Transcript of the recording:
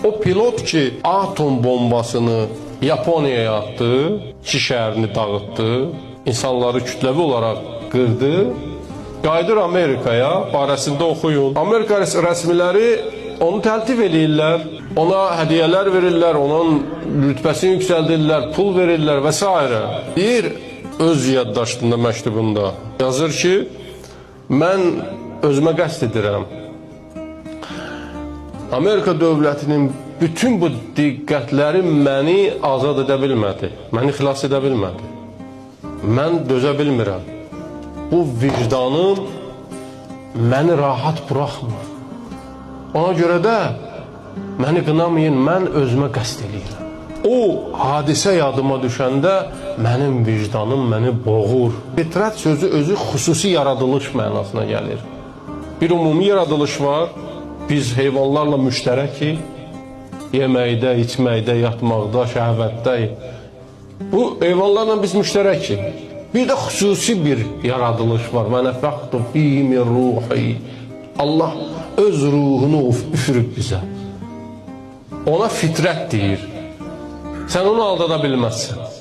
O pilot ki atom bombasını Yaponiyaya attı, 2 şəhərini dağıtdı, insanları kütləvi olaraq qırdı, qayıdır Amerikaya, barəsində oxuyun. Amerika rəsmiləri onu təltif edirlər, ona hədiyyələr verirlər, onun rütbəsini yüksəldirlər, pul verirlər və s. Deyir, öz yaddaşında, məktubunda yazır ki, mən özümə qəsd edirəm. Amerika dövlətinin bütün bu diqqətləri məni azad edə bilmədi, məni xilas edə bilmədi. Mən dözə bilmirəm. Bu vicdanım məni rahat buraxmır. Ona görə də məni qınamayın, mən özümə qəsd edirəm. O hadisə yadıma düşəndə mənim vicdanım məni boğur. Fitrət sözü özü xüsusi yaradılış mənasına gəlir. Bir ümumi yaradılış var, biz heyvanlarla müştərəkik, yeməkdə, içməkdə, yatmaqda, şəhvətdə. Bu heyvanlarla biz müştərəkik. Bir də xüsusi bir yaradılış var. Mən nəfəxtu fihi min ruhi. Allah öz ruhunu üfürüb bizə. Ona fitrət deyir. Sən onu aldada bilməzsən.